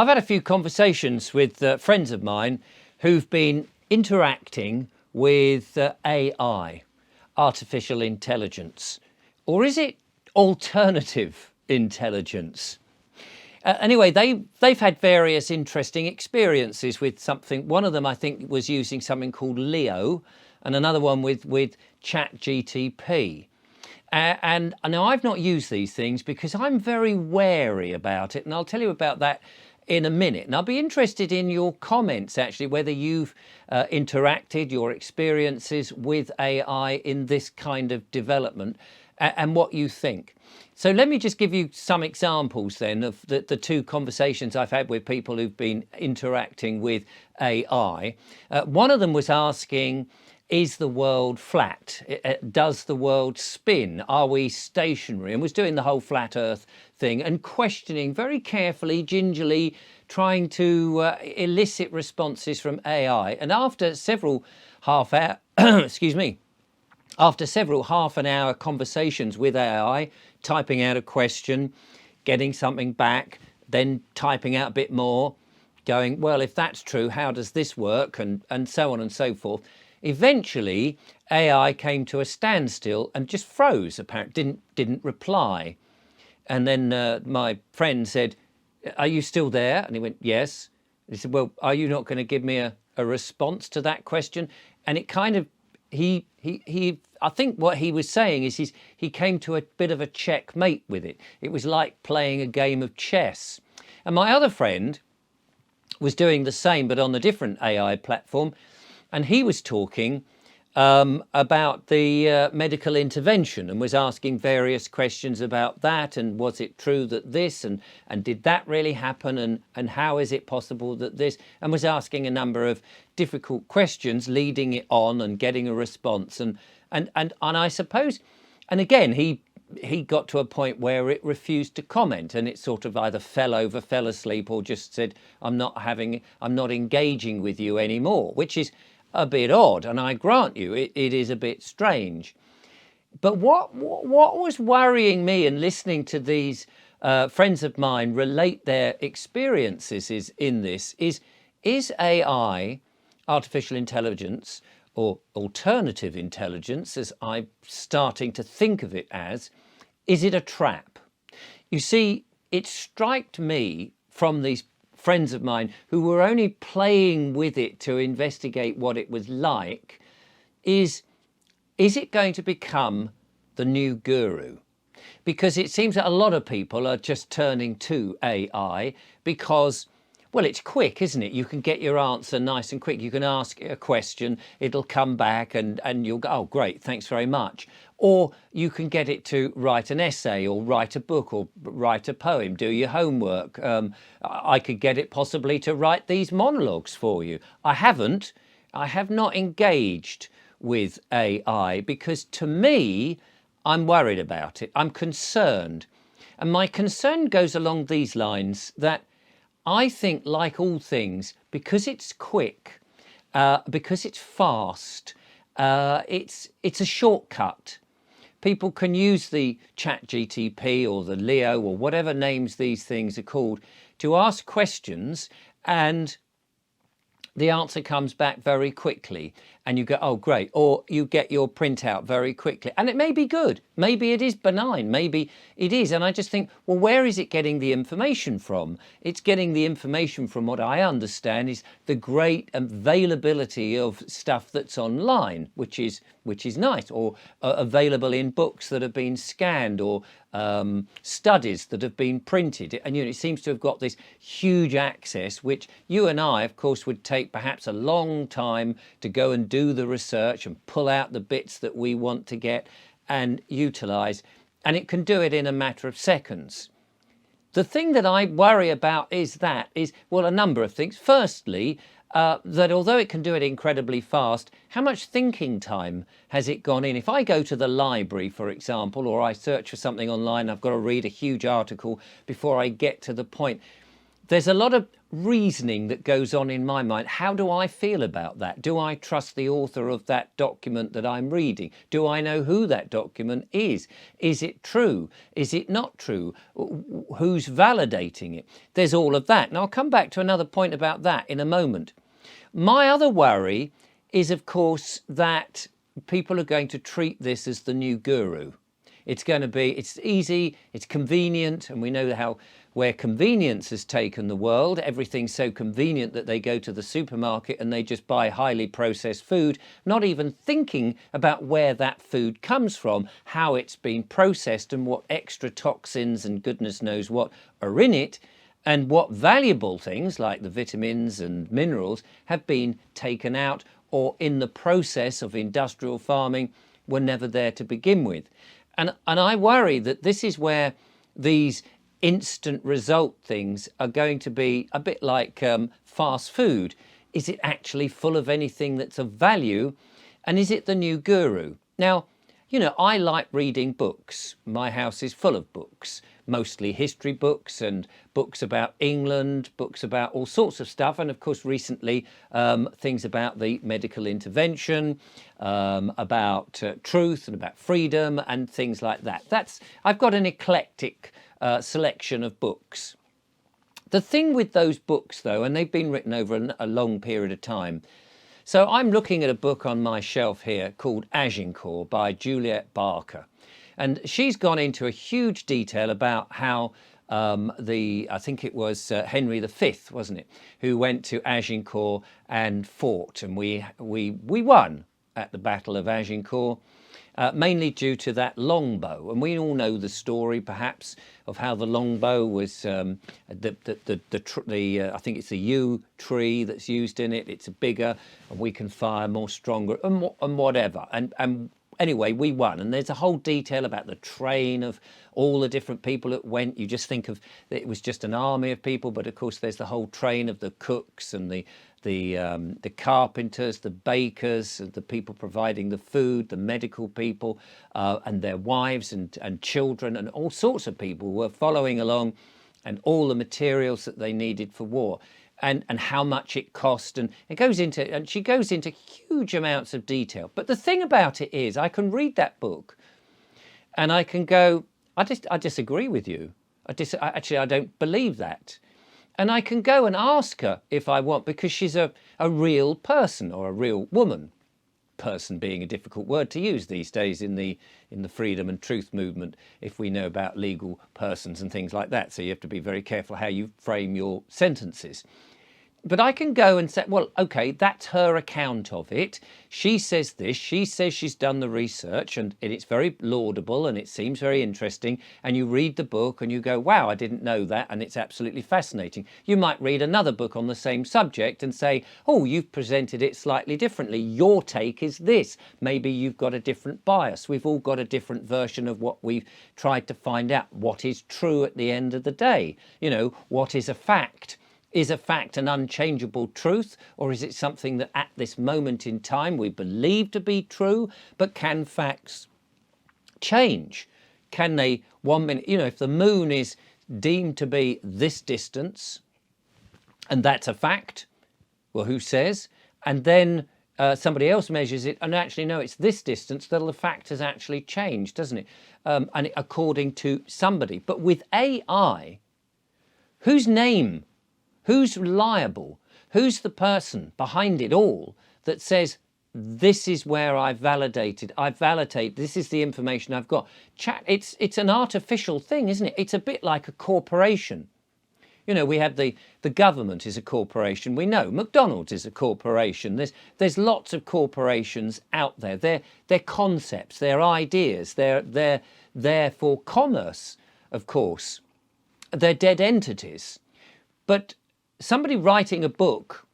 I've had a few conversations with friends of mine who've been interacting with AI, artificial intelligence, or is it alternative intelligence? Anyway, they've had various interesting experiences with something. One of them, I think, was using something called Leo, and another one with ChatGTP. And now I've not used these things because I'm very wary about it, and I'll tell you about that in a minute. And I'll be interested in your comments, actually, whether you've interacted, your experiences with AI in this kind of development, and what you think. So let me just give you some examples then of the two conversations I've had with people who've been interacting with AI. One of them was asking, is the world flat? Does the world spin? Are we stationary? And was doing the whole flat earth thing and questioning very carefully, gingerly, trying to elicit responses from AI. And after several after several half an hour conversations with AI, typing out a question, getting something back, then typing out a bit more, going, well, if that's true, how does this work? And so on and so forth. Eventually, AI came to a standstill and just froze, apparently, didn't reply. And then my friend said, are you still there? And he went, yes. He said, well, are you not going to give me a response to that question? And it kind of, I think what he was saying is he came to a bit of a checkmate with it. It was like playing a game of chess. And my other friend was doing the same, but on a different AI platform. And he was talking about the medical intervention and was asking various questions about that. And was it true that this, and did that really happen? And how is it possible that this, and was asking a number of difficult questions, leading it on and getting a response. And I suppose, and again, he got to a point where it refused to comment, and it sort of either fell over, fell asleep, or just said, I'm not engaging with you anymore, which is a bit odd, and I grant you it is a bit strange. But what was worrying me in listening to these friends of mine relate their experiences in this is AI, artificial intelligence, or alternative intelligence, as I'm starting to think of it as, is it a trap? You see, it struck me from these friends of mine who were only playing with it to investigate what it was like, is it going to become the new guru? Because it seems that a lot of people are just turning to AI because, well, it's quick, isn't it? You can get your answer nice and quick. You can ask a question, it'll come back and you'll go, oh, great, thanks very much. Or you can get it to write an essay or write a book or write a poem, do your homework. I could get it possibly to write these monologues for you. I have not engaged with AI because to me, I'm worried about it. I'm concerned. And my concern goes along these lines that I think, like all things, because it's quick, because it's fast, it's a shortcut. People can use the ChatGTP or the Leo or whatever names these things are called to ask questions, and the answer comes back very quickly and you go, oh, great. Or you get your printout very quickly. And it may be good. Maybe it is benign. Maybe it is. And I just think, well, where is it getting the information from? It's getting the information from what I understand is the great availability of stuff that's online, which is nice, or available in books that have been scanned, or studies that have been printed. And, it seems to have got this huge access, which you and I, of course, would take perhaps a long time to go and do the research and pull out the bits that we want to get and utilize. And it can do it in a matter of seconds. The thing that I worry about is well, a number of things. Firstly, that although it can do it incredibly fast, how much thinking time has it gone in? If I go to the library, for example, or I search for something online, I've got to read a huge article before I get to the point. There's a lot of reasoning that goes on in my mind. How do I feel about that? Do I trust the author of that document that I'm reading? Do I know who that document is? Is it true? Is it not true? Who's validating it? There's all of that. And I'll come back to another point about that in a moment. My other worry is, of course, that people are going to treat this as the new guru. It's going to be, it's easy, it's convenient, and we know how where convenience has taken the world. Everything's so convenient that they go to the supermarket and they just buy highly processed food, not even thinking about where that food comes from, how it's been processed, and what extra toxins and goodness knows what are in it, and what valuable things like the vitamins and minerals have been taken out or in the process of industrial farming were never there to begin with. And I worry that this is where these instant result things are going to be a bit like fast food. Is it actually full of anything that's of value? And is it the new guru? Now, you know, I like reading books. My house is full of books, mostly history books and books about England, books about all sorts of stuff. And of course, recently, things about the medical intervention, about truth and about freedom and things like that. I've got an eclectic selection of books. The thing with those books, though, and they've been written over a long period of time. So I'm looking at a book on my shelf here called Agincourt by Juliet Barker. And she's gone into a huge detail about how I think it was Henry V, wasn't it, who went to Agincourt and fought. And we won at the Battle of Agincourt. Mainly due to that longbow, and we all know the story, perhaps, of how the longbow was I think it's the yew tree that's used in it. It's bigger, and we can fire more stronger, and whatever. And anyway, we won. And there's a whole detail about the train of all the different people that went. You just think of it was just an army of people, but of course there's the whole train of the cooks and the carpenters, the bakers, the people providing the food, the medical people, and their wives and children, and all sorts of people were following along, and all the materials that they needed for war, and how much it cost, and she goes into huge amounts of detail. But the thing about it is, I can read that book, and I can go, I disagree with you. I don't believe that. And I can go and ask her if I want, because she's a real person, or a real woman. Person being a difficult word to use these days in the freedom and truth movement, if we know about legal persons and things like that. So you have to be very careful how you frame your sentences. But I can go and say, well, okay, that's her account of it. She says this, she says she's done the research, and it's very laudable and it seems very interesting. And you read the book and you go, wow, I didn't know that, and it's absolutely fascinating. You might read another book on the same subject and say, oh, you've presented it slightly differently. Your take is this. Maybe you've got a different bias. We've all got a different version of what we've tried to find out. What is true at the end of the day? You know, what is a fact? Is a fact an unchangeable truth, or is it something that at this moment in time we believe to be true? But can facts change? Can they 1 minute, you know, if the moon is deemed to be this distance and that's a fact, well, who says? And then somebody else measures it and actually, no, it's this distance, then the fact has actually changed, doesn't it? According to somebody. But with AI, whose name? Who's liable? Who's the person behind it all that says, this is where I validate, this is the information I've got. It's an artificial thing, isn't it? It's a bit like a corporation. You know, we have the government is a corporation. We know McDonald's is a corporation. There's lots of corporations out there. They're concepts, they're ideas, they're there for commerce, of course. They're dead entities. But somebody writing a book,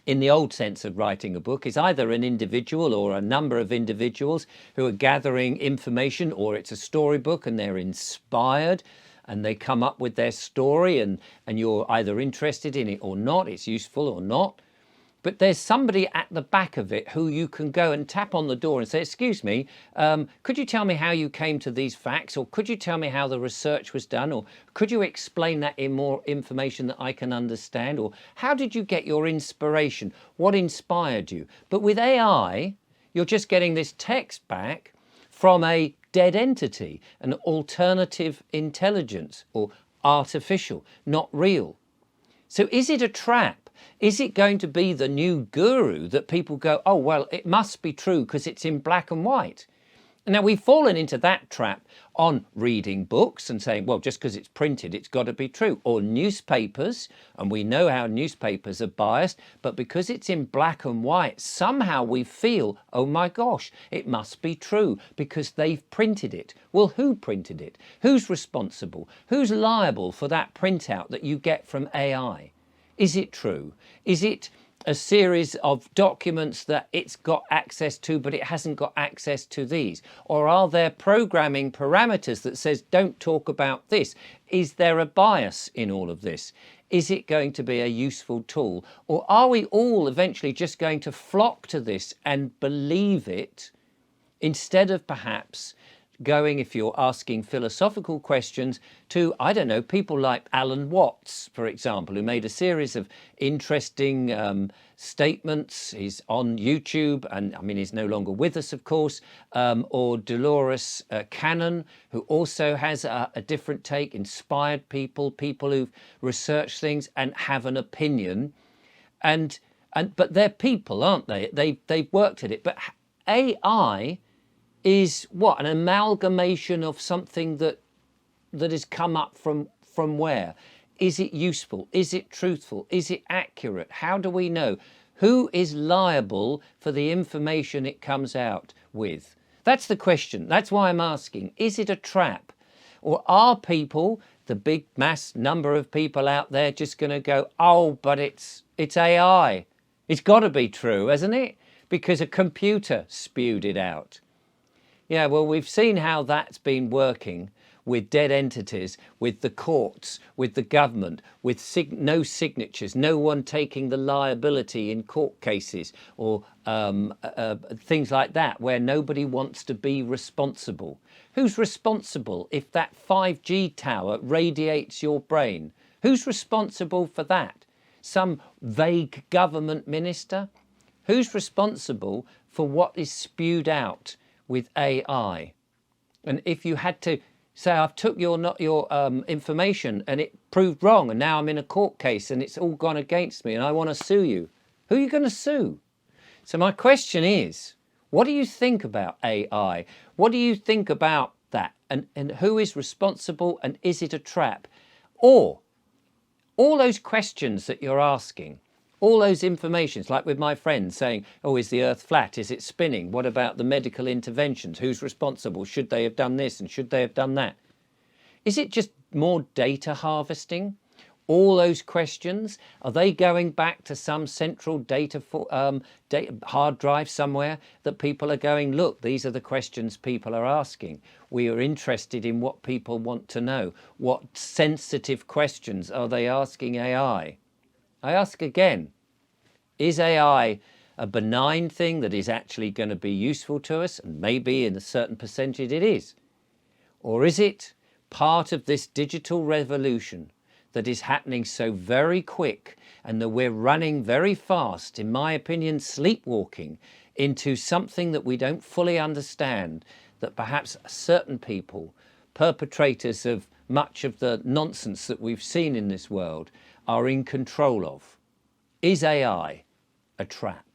in the old sense of writing a book, is either an individual or a number of individuals who are gathering information, or it's a storybook and they're inspired and they come up with their story, and you're either interested in it or not, it's useful or not. but there's somebody at the back of it who you can go and tap on the door and say, excuse me, could you tell me how you came to these facts? Or could you tell me how the research was done? Or could you explain that in more information that I can understand? Or how did you get your inspiration? What inspired you? But with AI, you're just getting this text back from a dead entity, an alternative intelligence, or artificial, not real. So is it a trap? Is it going to be the new guru that people go, oh, well, it must be true because it's in black and white? Now, we've fallen into that trap on reading books and saying, well, just because it's printed, it's got to be true. Or newspapers, and we know how newspapers are biased, but because it's in black and white, somehow we feel, oh my gosh, it must be true because they've printed it. Well, who printed it? Who's responsible? Who's liable for that printout that you get from AI? Is it true? Is it a series of documents that it's got access to, but it hasn't got access to these? Or are there programming parameters that says, don't talk about this? Is there a bias in all of this? Is it going to be a useful tool? Or are we all eventually just going to flock to this and believe it instead of perhaps going, if you're asking philosophical questions, to, I don't know, people like Alan Watts, for example, who made a series of interesting statements. He's on YouTube, and I mean, he's no longer with us, of course, or Dolores Cannon, who also has a different take, inspired people, people who've researched things and have an opinion. But they're people, aren't they? They've worked at it. But AI is what? An amalgamation of something that has come up from where? Is it useful? Is it truthful? Is it accurate? How do we know? Who is liable for the information it comes out with? That's the question. That's why I'm asking. Is it a trap? Or are people, the big mass number of people out there, just going to go, oh, but it's AI. It's got to be true, hasn't it? Because a computer spewed it out. Yeah, well, we've seen how that's been working with dead entities, with the courts, with the government, with no signatures, no one taking the liability in court cases, or things like that, where nobody wants to be responsible. Who's responsible if that 5G tower radiates your brain? Who's responsible for that? Some vague government minister? Who's responsible for what is spewed out with AI? And if you had to say, I've took your information and it proved wrong, and now I'm in a court case and it's all gone against me and I want to sue you, who are you going to sue? So my question is, what do you think about AI? What do you think about that? And who is responsible, and is it a trap? Or all those questions that you're asking, all those informations, like with my friend saying, oh, is the earth flat? Is it spinning? What about the medical interventions? Who's responsible? Should they have done this and should they have done that? Is it just more data harvesting? All those questions, are they going back to some central data hard drive somewhere that people are going, look, these are the questions people are asking. We are interested in what people want to know. What sensitive questions are they asking AI? I ask again, is AI a benign thing that is actually going to be useful to us? And maybe in a certain percentage it is. Or is it part of this digital revolution that is happening so very quick, and that we're running very fast, in my opinion, sleepwalking into something that we don't fully understand, that perhaps certain people, perpetrators of much of the nonsense that we've seen in this world, are in control of? Is AI a trap?